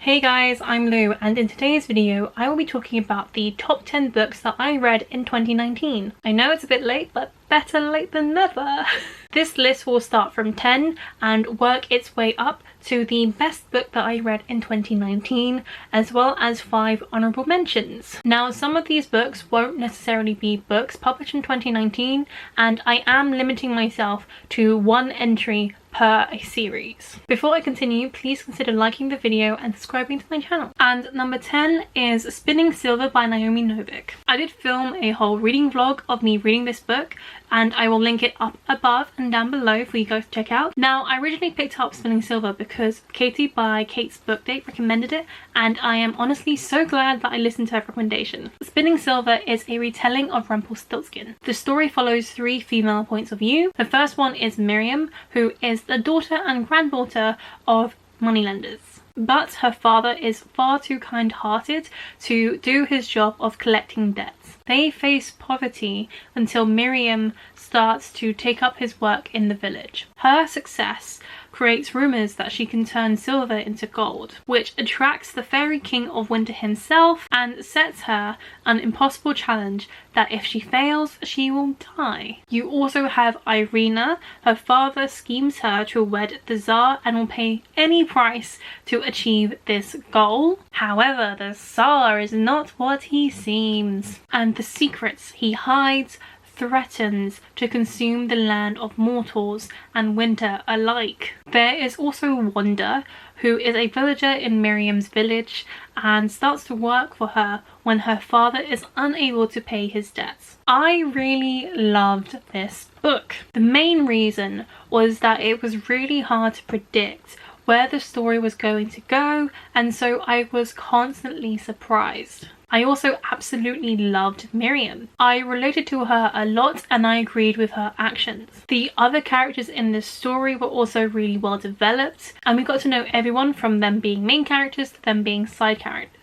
Hey guys, I'm Lou, and in today's video I will be talking about the top 10 books that I read in 2019. I know it's a bit late, but better late than never. This list will start from 10 and work its way up to the best book that I read in 2019, as well as 5 honourable mentions. Now, some of these books won't necessarily be books published in 2019, and I am limiting myself to 1 entry per a series. Before I continue, please consider liking the video and subscribing to my channel. And number 10 is Spinning Silver by Naomi Novik. I did film a whole reading vlog of me reading this book, and I will link it up above and down below for you guys to check out. Now, I originally picked up Spinning Silver because Katie by Kate's Book Date recommended it, and I am honestly so glad that I listened to her recommendation. Spinning Silver is a retelling of Rumpelstiltskin. The story follows 3 female points of view. The first one is Miriam, who is the daughter and granddaughter of moneylenders. But her father is far too kind-hearted to do his job of collecting debts. They face poverty until Miriam starts to take up his work in the village. Her success creates rumours that she can turn silver into gold, which attracts the fairy king of winter himself and sets her an impossible challenge that if she fails, she will die. You also have Irina. Her father schemes her to wed the Tsar and will pay any price to achieve this goal. However, the Tsar is not what he seems, and the secrets he hides threatens to consume the land of mortals and winter alike. There is also Wanda, who is a villager in Miriam's village and starts to work for her when her father is unable to pay his debts. I really loved this book. The main reason was that it was really hard to predict where the story was going to go, and so I was constantly surprised. I also absolutely loved Miriam. I related to her a lot and I agreed with her actions. The other characters in this story were also really well developed, and we got to know everyone from them being main characters to them being side characters.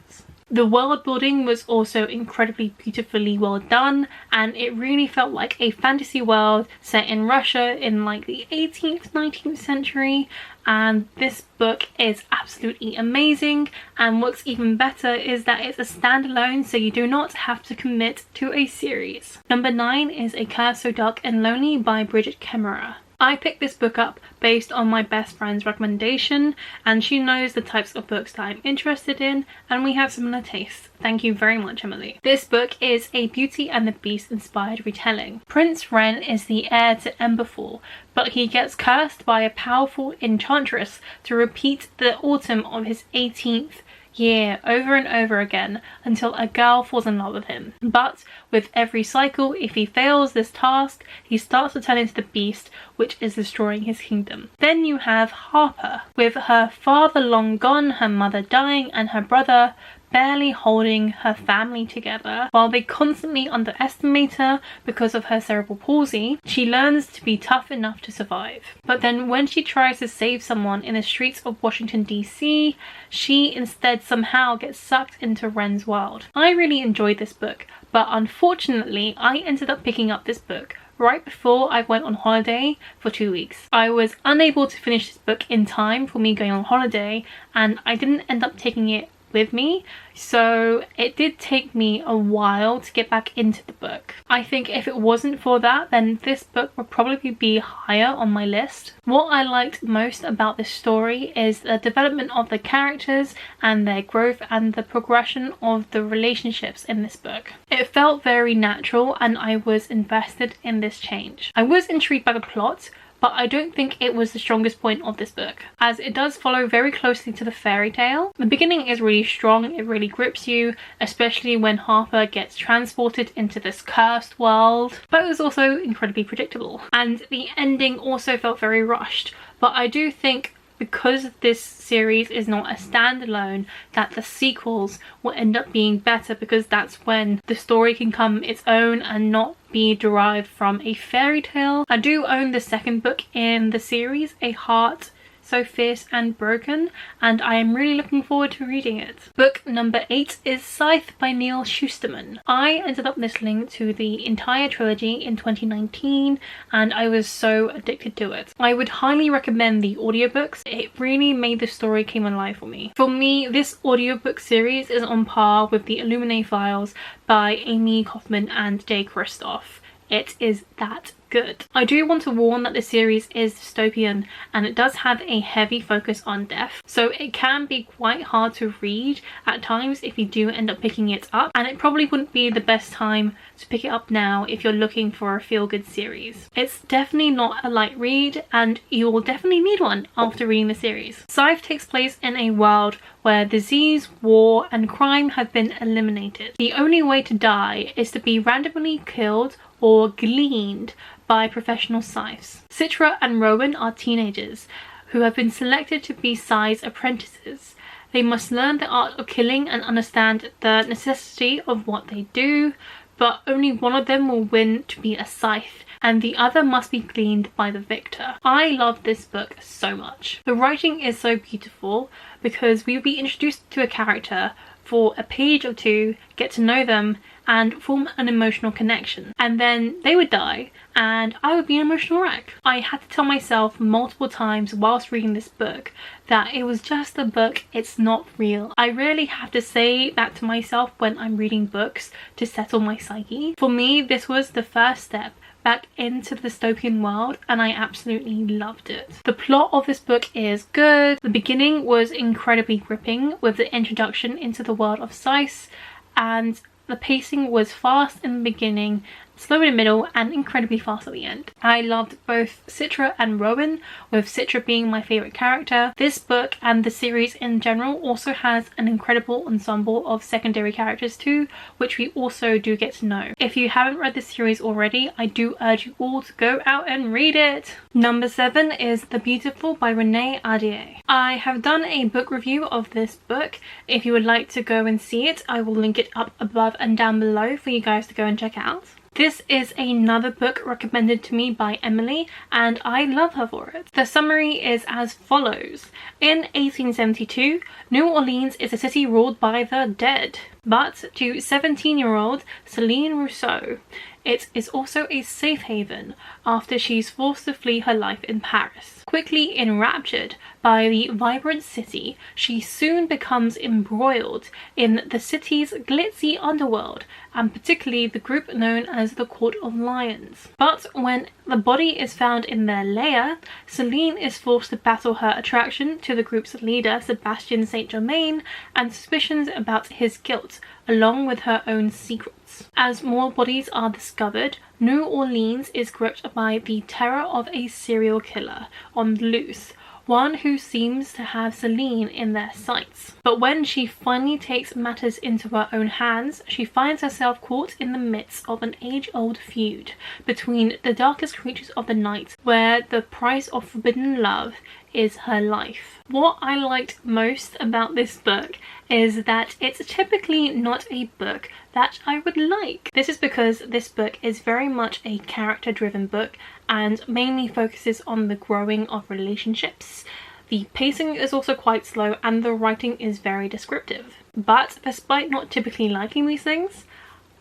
The world building was also incredibly beautifully well done, and it really felt like a fantasy world set in Russia in like the 18th, 19th century. And this book is absolutely amazing, and what's even better is that it's a standalone, so you do not have to commit to a series. Number 9 is A Curse So Dark and Lonely by Bridget Kemmerer. I picked this book up based on my best friend's recommendation, and she knows the types of books that I'm interested in, and we have similar tastes. Thank you very much, Emily. This book is a Beauty and the Beast inspired retelling. Prince Wren is the heir to Emberfall, but he gets cursed by a powerful enchantress to repeat the autumn of his 18th year over and over again until a girl falls in love with him. But with every cycle, if he fails this task, he starts to turn into the beast, which is destroying his kingdom. Then you have Harper, with her father long gone, her mother dying, and her brother barely holding her family together. While they constantly underestimate her because of her cerebral palsy, she learns to be tough enough to survive. But then when she tries to save someone in the streets of Washington DC, she instead somehow gets sucked into Wren's world. I really enjoyed this book, but unfortunately I ended up picking up this book right before I went on holiday for 2 weeks. I was unable to finish this book in time for me going on holiday, and I didn't end up taking it with me, so it did take me a while to get back into the book. I think if it wasn't for that, then this book would probably be higher on my list. What I liked most about this story is the development of the characters and their growth and the progression of the relationships in this book. It felt very natural and I was invested in this change. I was intrigued by the plot, but I don't think it was the strongest point of this book, as it does follow very closely to the fairy tale. The beginning is really strong, it really grips you, especially when Harper gets transported into this cursed world, but it was also incredibly predictable. And the ending also felt very rushed, but I do think because this series is not a standalone, that the sequels will end up being better, because that's when the story can come its own and not be derived from a fairy tale. I do own the second book in the series, A Heart so fierce and broken, and I am really looking forward to reading it. Book number 8 is Scythe by Neal Shusterman. I ended up listening to the entire trilogy in 2019 and I was so addicted to it. I would highly recommend the audiobooks. It really made the story come alive for me. For me, this audiobook series is on par with the Illuminae Files by Amy Kaufman and Jay Kristoff. It is that good. I do want to warn that the series is dystopian and it does have a heavy focus on death, so it can be quite hard to read at times if you do end up picking it up, and it probably wouldn't be the best time to pick it up now if you're looking for a feel-good series. It's definitely not a light read and you will definitely need one after reading the series. Scythe takes place in a world where disease, war and crime have been eliminated. The only way to die is to be randomly killed or gleaned by professional scythes. Citra and Rowan are teenagers who have been selected to be Scythe's apprentices. They must learn the art of killing and understand the necessity of what they do, but only one of them will win to be a scythe and the other must be gleaned by the victor. I love this book so much. The writing is so beautiful because we will be introduced to a character for a page or two, get to know them and form an emotional connection, and then they would die and I would be an emotional wreck. I had to tell myself multiple times whilst reading this book that it was just a book, it's not real. I really have to say that to myself when I'm reading books to settle my psyche. For me, this was the first step back into the dystopian world and I absolutely loved it. The plot of this book is good. The beginning was incredibly gripping with the introduction into the world of Scythe, and the pacing was fast in the beginning, slow in the middle and incredibly fast at the end. I loved both Citra and Rowan, with Citra being my favourite character. This book and the series in general also has an incredible ensemble of secondary characters too, which we also do get to know. If you haven't read this series already, I do urge you all to go out and read it. Number 7 is The Beautiful by Renee Ahdieh. I have done a book review of this book. If you would like to go and see it, I will link it up above and down below for you guys to go and check out. This is another book recommended to me by Emily and I love her for it. The summary is as follows. In 1872, New Orleans is a city ruled by the dead. But to 17-year-old Céline Rousseau, it is also a safe haven after she's forced to flee her life in Paris. Quickly enraptured by the vibrant city, she soon becomes embroiled in the city's glitzy underworld, and particularly the group known as the Court of Lions. But when the body is found in their lair, Céline is forced to battle her attraction to the group's leader, Sebastian Saint Germain, and suspicions about his guilt, along with her own secrets. As more bodies are discovered, New Orleans is gripped by the terror of a serial killer on the loose, one who seems to have Céline in their sights. But when she finally takes matters into her own hands, she finds herself caught in the midst of an age-old feud between the darkest creatures of the night, where the price of forbidden love is her life. What I liked most about this book is that it's typically not a book that I would like. This is because this book is very much a character-driven book and mainly focuses on the growing of relationships. The pacing is also quite slow and the writing is very descriptive. But despite not typically liking these things,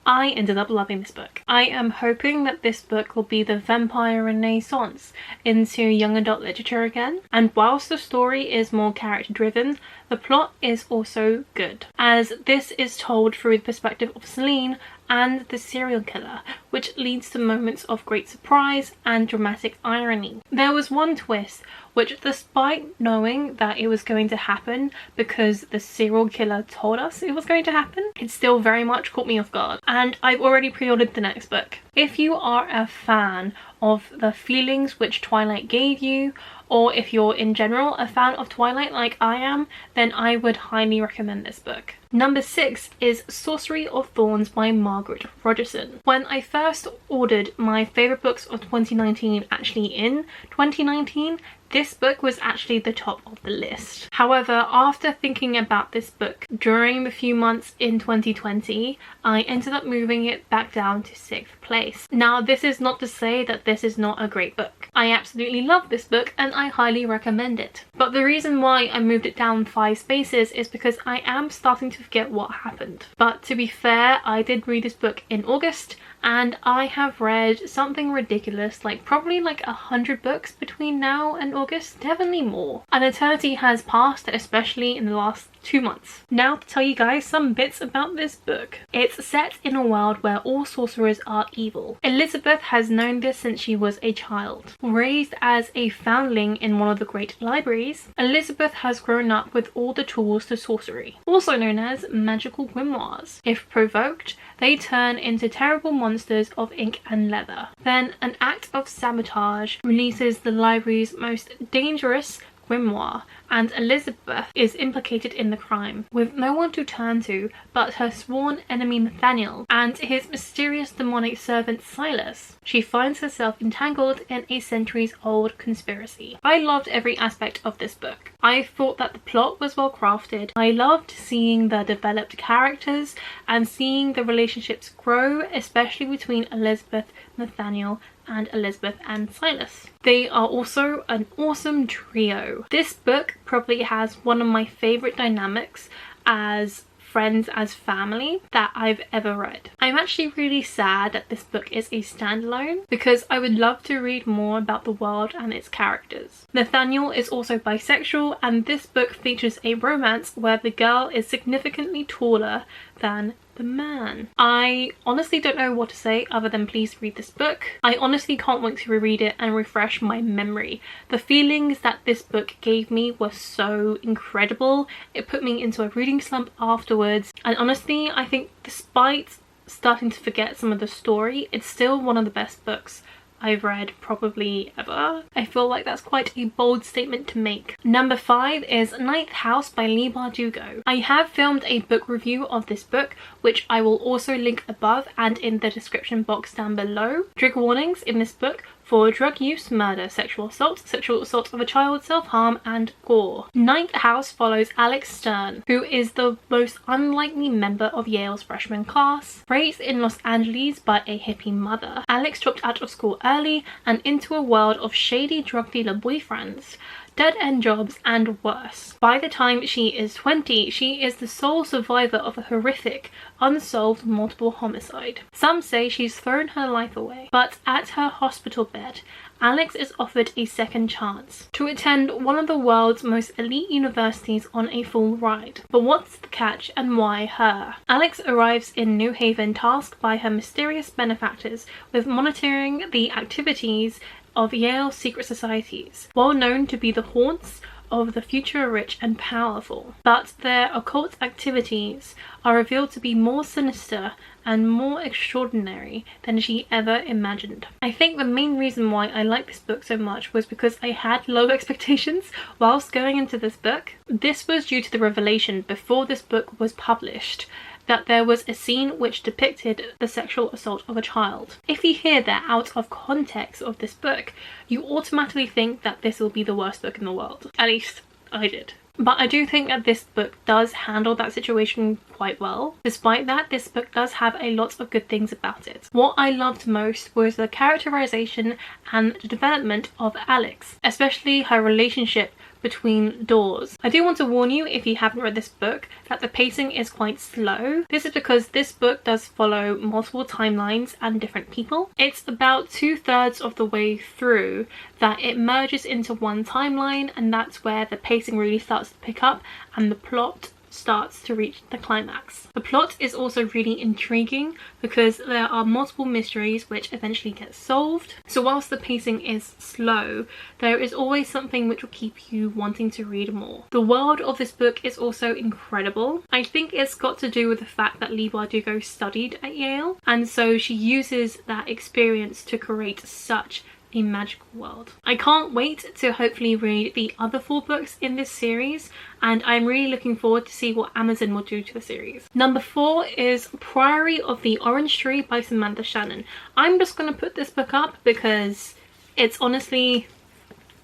I ended up loving this book. I am hoping that this book will be the vampire renaissance into young adult literature again, and whilst the story is more character driven, the plot is also good, as this is told through the perspective of Céline and the serial killer, which leads to moments of great surprise and dramatic irony. There was one twist which, despite knowing that it was going to happen because the serial killer told us it was going to happen, it still very much caught me off guard, and I've already pre-ordered the next book. If you are a fan of the feelings which Twilight gave you, or if you're in general a fan of Twilight like I am, then I would highly recommend this book. Number 6 is Sorcery of Thorns by Margaret Rogerson. When I first ordered my favourite books of 2019 actually in 2019, this book was actually the top of the list. However, after thinking about this book during the few months in 2020, I ended up moving it back down to 6th place. Now, this is not to say that this is not a great book. I absolutely love this book and I highly recommend it. But the reason why I moved it down 5 spaces is because I am starting to forget what happened. But to be fair, I did read this book in August and I have read something ridiculous, like probably like 100 books between now and August, definitely more. An eternity has passed, especially in the last 2 months. Now to tell you guys some bits about this book. It's set in a world where all sorcerers are evil. Elizabeth has known this since she was a child. Raised as a foundling in one of the great libraries, Elizabeth has grown up with all the tools to sorcery, also known as magical grimoires. If provoked, they turn into terrible monsters of ink and leather. Then an act of sabotage releases the library's most dangerous grimoire, and Elizabeth is implicated in the crime, with no one to turn to but her sworn enemy Nathaniel and his mysterious demonic servant Silas. She finds herself entangled in a centuries-old conspiracy. I loved every aspect of this book. I thought that the plot was well crafted. I loved seeing the developed characters and seeing the relationships grow, especially between Elizabeth, Nathaniel, and Elizabeth and Silas. They are also an awesome trio. This book probably has one of my favourite dynamics as friends, as family, that I've ever read. I'm actually really sad that this book is a standalone because I would love to read more about the world and its characters. Nathaniel is also bisexual, and this book features a romance where the girl is significantly taller than the man. I honestly don't know what to say other than please read this book. I honestly can't wait to reread it and refresh my memory. The feelings that this book gave me were so incredible. It put me into a reading slump afterwards, and honestly I think despite starting to forget some of the story, it's still one of the best books I've read probably ever. I feel like that's quite a bold statement to make. Number 5 is Ninth House by Leigh Bardugo. I have filmed a book review of this book, which I will also link above and in the description box down below. Trigger warnings in this book for drug use, murder, sexual assault of a child, self-harm, and gore. Ninth House follows Alexandre, who is the most unlikely member of Yale's freshman class. Raised in Los Angeles by a hippie mother, Alex dropped out of school early and into a world of shady drug dealer boyfriends, dead-end jobs, and worse. By the time she is 20, she is the sole survivor of a horrific, unsolved multiple homicide. Some say she's thrown her life away, but at her hospital bed, Alex is offered a second chance to attend one of the world's most elite universities on a full ride. But what's the catch and why her? Alex arrives in New Haven tasked by her mysterious benefactors with monitoring the activities of Yale's secret societies, well known to be the haunts of the future rich and powerful. But their occult activities are revealed to be more sinister and more extraordinary than she ever imagined. I think the main reason why I like this book so much was because I had low expectations whilst going into this book. This was due to the revelation before this book was published that there was a scene which depicted the sexual assault of a child. If you hear that out of context of this book, you automatically think that this will be the worst book in the world. At least I did. But I do think that this book does handle that situation quite well. Despite that, this book does have a lot of good things about it. What I loved most was the characterization and the development of Alex, especially her relationship between doors. I do want to warn you, if you haven't read this book, that the pacing is quite slow. This is because this book does follow multiple timelines and different people. It's about 2/3 of the way through that it merges into one timeline, and that's where the pacing really starts to pick up and the plot starts to reach the climax. The plot is also really intriguing because there are multiple mysteries which eventually get solved. So whilst the pacing is slow, there is always something which will keep you wanting to read more. The world of this book is also incredible. I think it's got to do with the fact that Leigh Bardugo studied at Yale, and so she uses that experience to create such a magical world. I can't wait to hopefully read the other 4 books in this series, and I'm really looking forward to see what Amazon will do to the series. Number 4 is Priory of the Orange Tree by Samantha Shannon. I'm just going to put this book up because it's honestly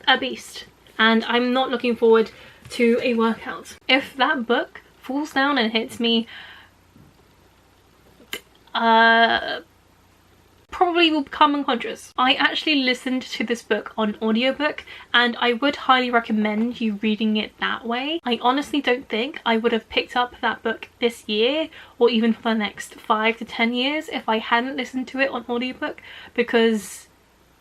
a beast. and I'm not looking forward to a workout. If that book falls down and hits me, probably will become unconscious. I actually listened to this book on audiobook, and I would highly recommend you reading it that way. I honestly don't think I would have picked up that book this year or even for the next 5 to 10 years if I hadn't listened to it on audiobook, because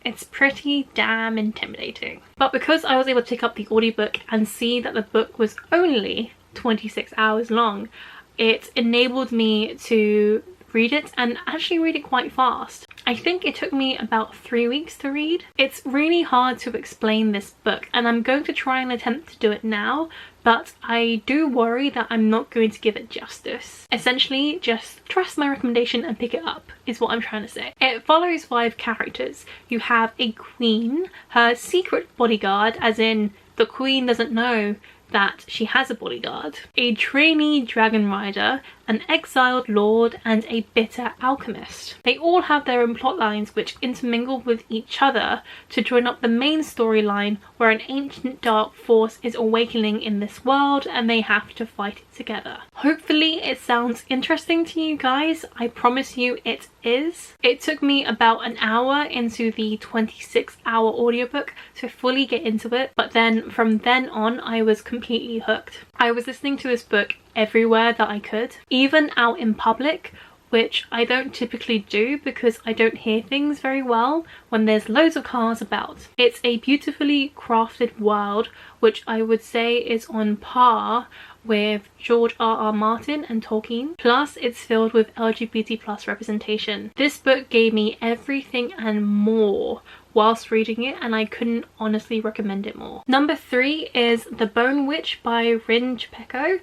it's pretty damn intimidating. But because I was able to pick up the audiobook and see that the book was only 26 hours long, it enabled me to read it and actually read it quite fast. I think it took me about 3 weeks to read. It's really hard to explain this book, and I'm going to try and attempt to do it now, but I do worry that I'm not going to give it justice. Essentially, just trust my recommendation and pick it up, is what I'm trying to say. It follows 5 characters. You have a queen, her secret bodyguard, as in the queen doesn't know that she has a bodyguard, a trainee dragon rider, an exiled lord, and a bitter alchemist. They all have their own plot lines which intermingle with each other to join up the main storyline where an ancient dark force is awakening in this world and they have to fight it together. Hopefully it sounds interesting to you guys. I promise you it is. It took me about an hour into the 26-hour audiobook to fully get into it, but then from then on I was completely hooked. I was listening to this book everywhere that I could, even out in public, which I don't typically do because I don't hear things very well when there's loads of cars about. It's a beautifully crafted world which I would say is on par with George R.R. Martin and Tolkien, plus it's filled with LGBT+ representation. This book gave me everything and more whilst reading it, and I couldn't honestly recommend it more. Number 3 is The Bone Witch by Randhir.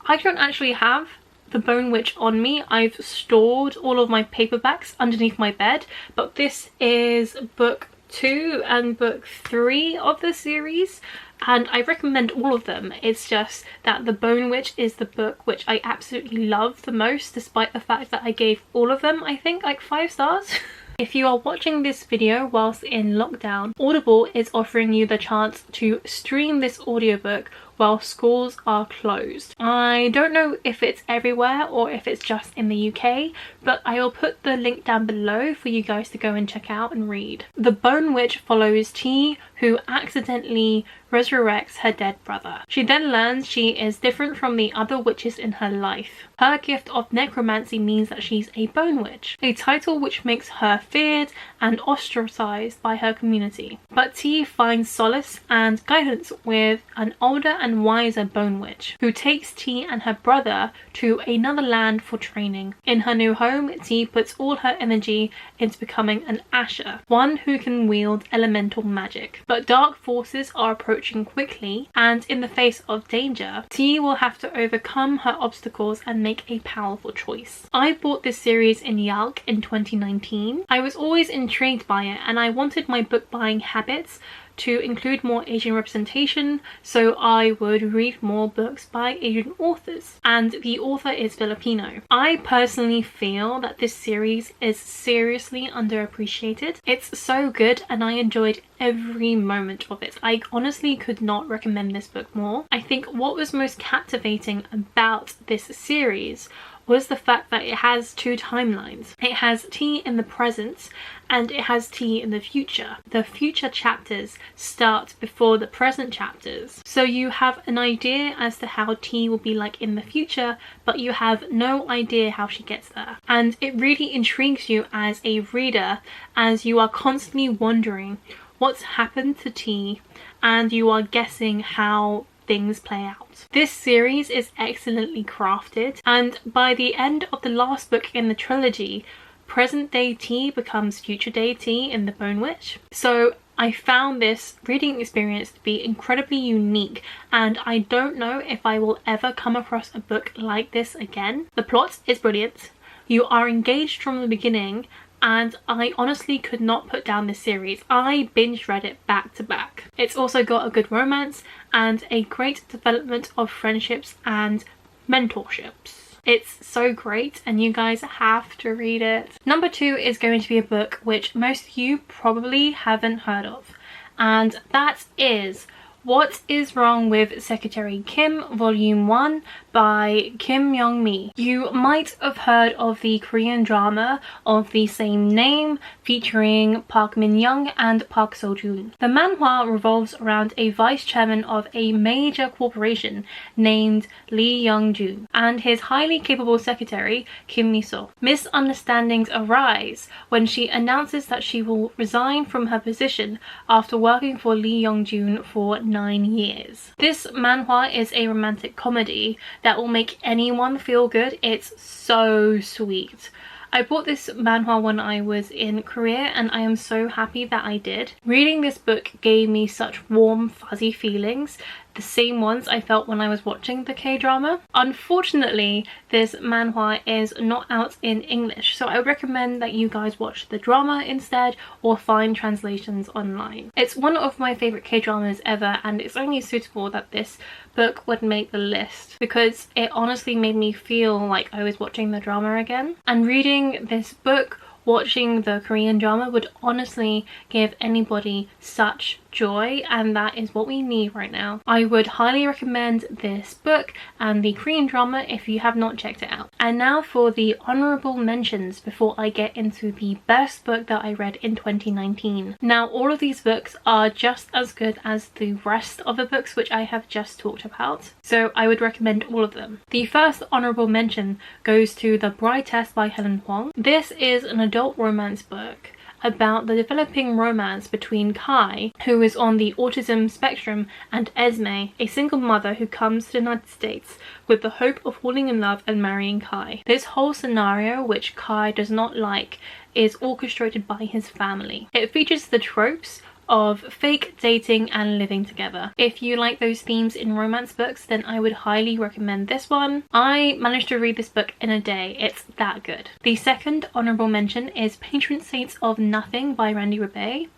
I don't actually have The Bone Witch on me. I've stored all of my paperbacks underneath my bed, but this is book 2 and book 3 of the series, and I recommend all of them. It's just that The Bone Witch is the book which I absolutely love the most, despite the fact that I gave all of them, I think, like 5 stars. If you are watching this video whilst in lockdown, Audible is offering you the chance to stream this audiobook while schools are closed. I don't know if it's everywhere or if it's just in the UK, but I will put the link down below for you guys to go and check out and read. The Bone Witch follows T, who accidentally resurrects her dead brother. She then learns she is different from the other witches in her life. Her gift of necromancy means that she's a bone witch, a title which makes her feared and ostracized by her community. But T finds solace and guidance with an older and wiser bone witch, who takes T and her brother to another land for training. In her new home, T puts all her energy into becoming an Asher, one who can wield elemental magic. But dark forces are approaching quickly, and in the face of danger, T will have to overcome her obstacles and make a powerful choice. I bought this series in Yalk in 2019. I was always intrigued by it, and I wanted my book buying habits to include more Asian representation, so I would read more books by Asian authors, and the author is Filipino. I personally feel that this series is seriously underappreciated. It's so good and I enjoyed every moment of it. I honestly could not recommend this book more. I think what was most captivating about this series was the fact that it has 2 timelines. It has T in the present and it has T in the future. The future chapters start before the present chapters, so you have an idea as to how T will be like in the future, but you have no idea how she gets there. And it really intrigues you as a reader, as you are constantly wondering what's happened to T, and you are guessing how things play out. This series is excellently crafted, and by the end of the last book in the trilogy, present day T becomes future day T in The Bone Witch. So I found this reading experience to be incredibly unique, and I don't know if I will ever come across a book like this again. The plot is brilliant. You are engaged from the beginning, and I honestly could not put down this series. I binge read it back to back. It's also got a good romance and a great development of friendships and mentorships. It's so great and you guys have to read it. Number 2 is going to be a book which most of you probably haven't heard of, and that is What is Wrong with Secretary Kim, Volume 1 by Kim Young-mi. You might have heard of the Korean drama of the same name featuring Park Min-young and Park So-joon. The manhwa revolves around a vice chairman of a major corporation named Lee Young-joon and his highly capable secretary Kim Mi-so. Misunderstandings arise when she announces that she will resign from her position after working for Lee Young-joon for 9 years. This manhwa is a romantic comedy that will make anyone feel good. It's so sweet. I bought this manhwa when I was in Korea and I am so happy that I did. Reading this book gave me such warm, fuzzy feelings, the same ones I felt when I was watching the K-drama. Unfortunately, this manhwa is not out in English, so I would recommend that you guys watch the drama instead or find translations online. It's one of my favourite K-dramas ever, and it's only suitable that this book would make the list because it honestly made me feel like I was watching the drama again. And reading this book, watching the Korean drama would honestly give anybody such joy, and that is what we need right now. I would highly recommend this book and the Korean drama if you have not checked it out. And now for the honourable mentions before I get into the best book that I read in 2019. Now all of these books are just as good as the rest of the books which I have just talked about, so I would recommend all of them. The first honourable mention goes to The Bride Test by Helen Hwang. This is an adult romance book about the developing romance between Kai, who is on the autism spectrum, and Esme, a single mother who comes to the United States with the hope of falling in love and marrying Kai. This whole scenario, which Kai does not like, is orchestrated by his family. It features the tropes of fake dating and living together. If you like those themes in romance books, then I would highly recommend this one. I managed to read this book in a day. It's that good. The second honourable mention is Patron Saints of Nothing by Randhir.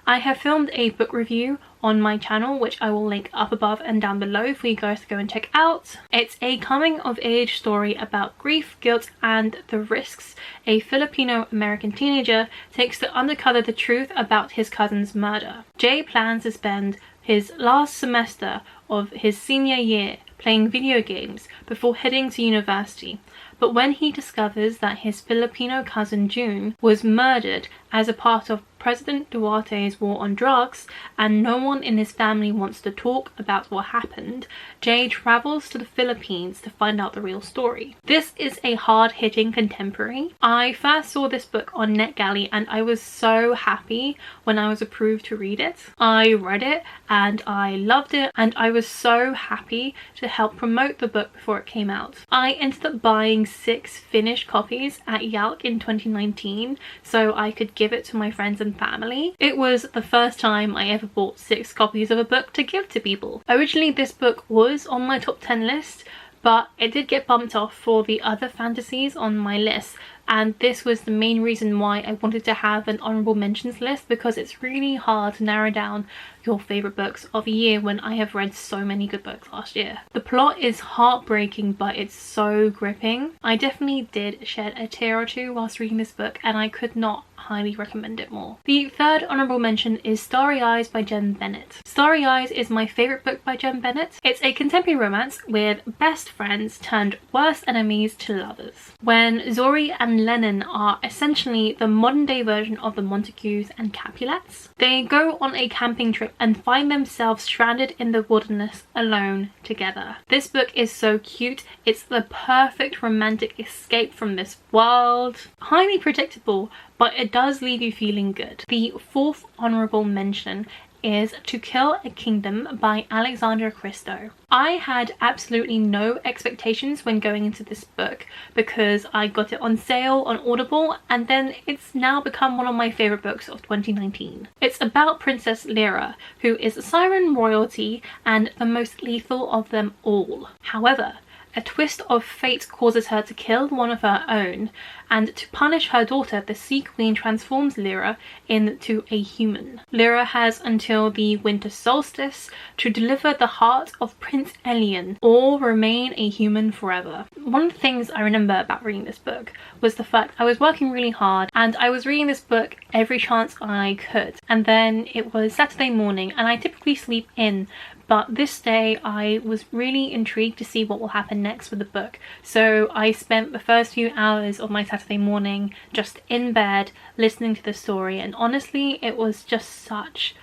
I have filmed a book review on my channel, which I will link up above and down below for you guys to go and check out. It's a coming of age story about grief, guilt and the risks a Filipino-American teenager takes to uncover the truth about his cousin's murder. Jay plans to spend his last semester of his senior year playing video games before heading to university. But when he discovers that his Filipino cousin June was murdered as a part of President Duarte's war on drugs, and no one in his family wants to talk about what happened, Jay travels to the Philippines to find out the real story. This is a hard-hitting contemporary. I first saw this book on NetGalley and I was so happy when I was approved to read it. I read it and I loved it, and I was so happy to help promote the book before it came out. I ended up buying 6 finished copies at Yalk in 2019 so I could give it to my friends and family. It was the first time I ever bought 6 copies of a book to give to people. Originally this book was on my top 10 list, but it did get bumped off for the other fantasies on my list, and this was the main reason why I wanted to have an honourable mentions list, because it's really hard to narrow down your favourite books of a year when I have read so many good books last year. The plot is heartbreaking, but it's so gripping. I definitely did shed a tear or two whilst reading this book, and I could not highly recommend it more. The third honourable mention is Starry Eyes by Jen Bennett. Starry Eyes is my favourite book by Jen Bennett. It's a contemporary romance with best friends turned worst enemies to lovers. When Zori and Lennon are essentially the modern day version of the Montagues and Capulets, they go on a camping trip and find themselves stranded in the wilderness alone together. This book is so cute. It's the perfect romantic escape from this world. Highly predictable, but it does leave you feeling good. The fourth honourable mention is To Kill a Kingdom by Alexandre Cristo. I had absolutely no expectations when going into this book because I got it on sale on Audible, and then it's now become one of my favourite books of 2019. It's about Princess Lyra, who is Siren royalty and the most lethal of them all. However, a twist of fate causes her to kill one of her own, and to punish her daughter, the Sea Queen transforms Lyra into a human. Lyra has until the winter solstice to deliver the heart of Prince Elian, or remain a human forever. One of the things I remember about reading this book was the fact I was working really hard and I was reading this book every chance I could, and then it was Saturday morning and I typically sleep in, but this day I was really intrigued to see what will happen next with the book. So I spent the first few hours of my Saturday morning just in bed listening to the story, and honestly it was just such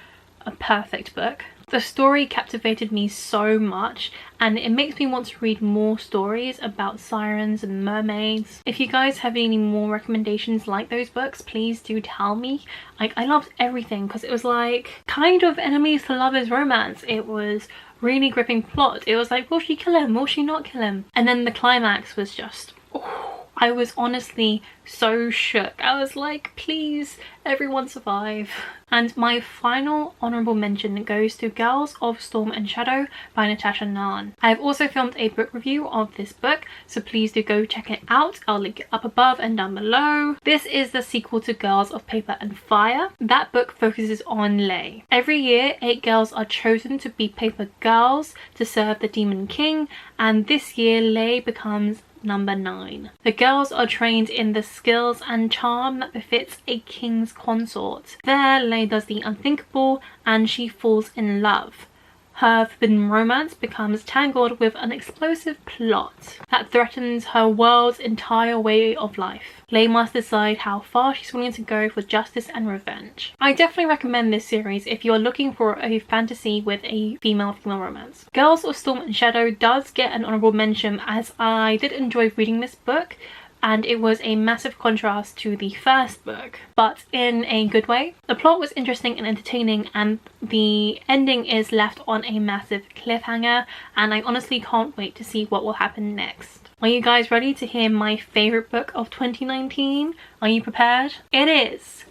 a perfect book. The story captivated me so much, and it makes me want to read more stories about sirens and mermaids. If you guys have any more recommendations like those books, please do tell me. Like, I loved everything because it was like kind of enemies to lovers romance. It was really gripping plot. It was like, will she kill him? Will she not kill him? And then the climax was just, oh, I was honestly so shook. I was like, please, everyone survive. And my final honourable mention goes to Girls of Storm and Shadow by Natasha Nahn. I have also filmed a book review of this book, so please do go check it out. I'll link it up above and down below. This is the sequel to Girls of Paper and Fire. That book focuses on Lay. Every year, 8 girls are chosen to be paper girls to serve the Demon King, and this year Lay becomes number 9. The girls are trained in the skills and charm that befits a king's consort. There, Lay does the unthinkable and she falls in love. Her forbidden romance becomes tangled with an explosive plot that threatens her world's entire way of life. Lay must decide how far she's willing to go for justice and revenge. I definitely recommend this series if you're looking for a fantasy with a female-female romance. Girls of Storm and Shadow does get an honourable mention, as I did enjoy reading this book, and it was a massive contrast to the first book, but in a good way. The plot was interesting and entertaining, and the ending is left on a massive cliffhanger, and I honestly can't wait to see what will happen next. Are you guys ready to hear my favourite book of 2019? Are you prepared? It is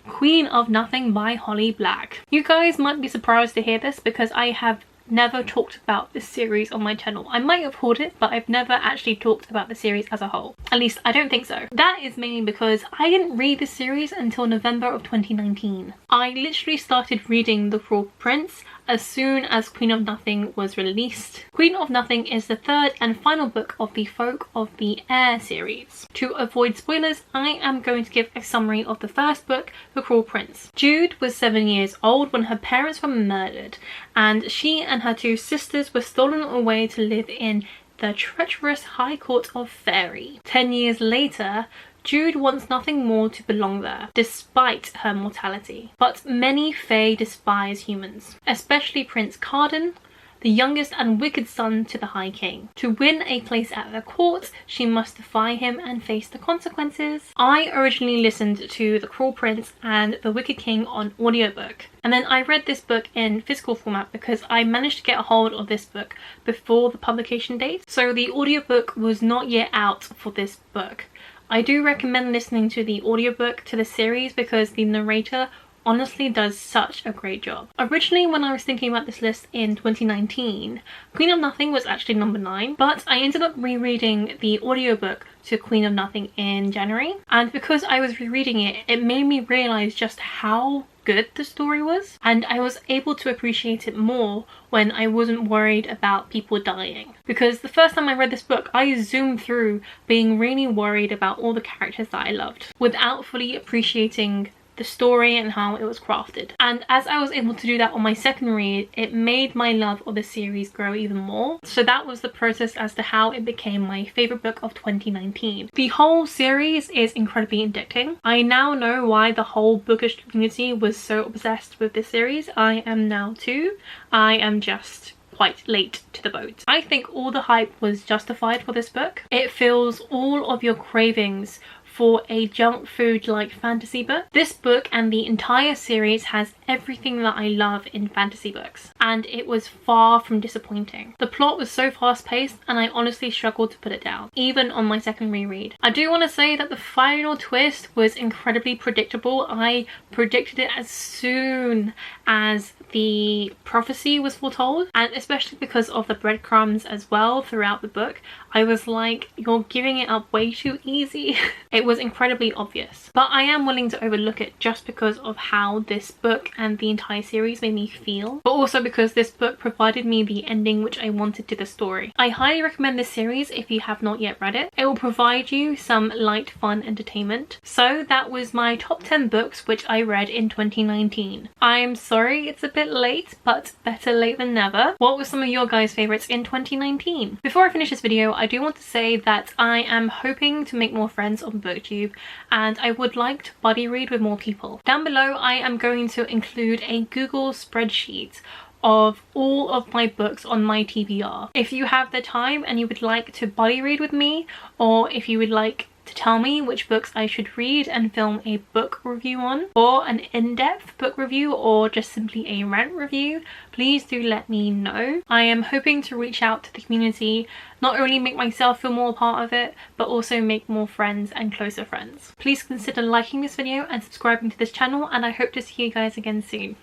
Queen of Nothing by Holly Black. You guys might be surprised to hear this because I have never talked about this series on my channel. I might have hauled it, but I've never actually talked about the series as a whole. At least I don't think so. That is mainly because I didn't read this series until November of 2019. I literally started reading The Cruel Prince as soon as Queen of Nothing was released. Queen of Nothing is the third and final book of the Folk of the Air series. To avoid spoilers, I am going to give a summary of the first book, The Cruel Prince. Jude was 7 years old when her parents were murdered, and she and her 2 sisters were stolen away to live in the treacherous High Court of Fairy. 10 years later, Jude wants nothing more to belong there, despite her mortality. But many Fae despise humans, especially Prince Carden, the youngest and wicked son to the High King. To win a place at the court, she must defy him and face the consequences. I originally listened to The Cruel Prince and The Wicked King on audiobook, and then I read this book in physical format because I managed to get a hold of this book before the publication date, so the audiobook was not yet out for this book. I do recommend listening to the audiobook to the series because the narrator honestly does such a great job. Originally, when I was thinking about this list in 2019, Queen of Nothing was actually number 9, but I ended up rereading the audiobook to Queen of Nothing in January, and because I was rereading it, it made me realise just how good the story was, and I was able to appreciate it more when I wasn't worried about people dying. Because the first time I read this book, I zoomed through being really worried about all the characters that I loved without fully appreciating the story and how it was crafted. And as I was able to do that on my second read, it made my love of the series grow even more. So that was the process as to how it became my favourite book of 2019. The whole series is incredibly addicting. I now know why the whole bookish community was so obsessed with this series. I am now too. I am just quite late to the boat. I think all the hype was justified for this book. It fills all of your cravings for a junk food like fantasy book. This book and the entire series has everything that I love in fantasy books, and it was far from disappointing. The plot was so fast paced and I honestly struggled to put it down, even on my second reread. I do want to say that the final twist was incredibly predictable. I predicted it as soon as the prophecy was foretold, and especially because of the breadcrumbs as well throughout the book, I was like, you're giving it up way too easy. It was incredibly obvious, but I am willing to overlook it just because of how this book and the entire series made me feel, but also because because this book provided me the ending which I wanted to the story. I highly recommend this series if you have not yet read it. It will provide you some light, fun entertainment. So that was my top 10 books which I read in 2019. I'm sorry it's a bit late, but better late than never. What were some of your guys' favourites in 2019? Before I finish this video, I do want to say that I am hoping to make more friends on BookTube, and I would like to buddy read with more people. Down below I am going to include a Google spreadsheet of all of my books on my TBR. If you have the time and you would like to buddy read with me, or if you would like to tell me which books I should read and film a book review on, or an in-depth book review, or just simply a rant review, please do let me know. I am hoping to reach out to the community, not only make myself feel more a part of it, but also make more friends and closer friends. Please consider liking this video and subscribing to this channel, and I hope to see you guys again soon.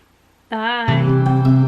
Bye!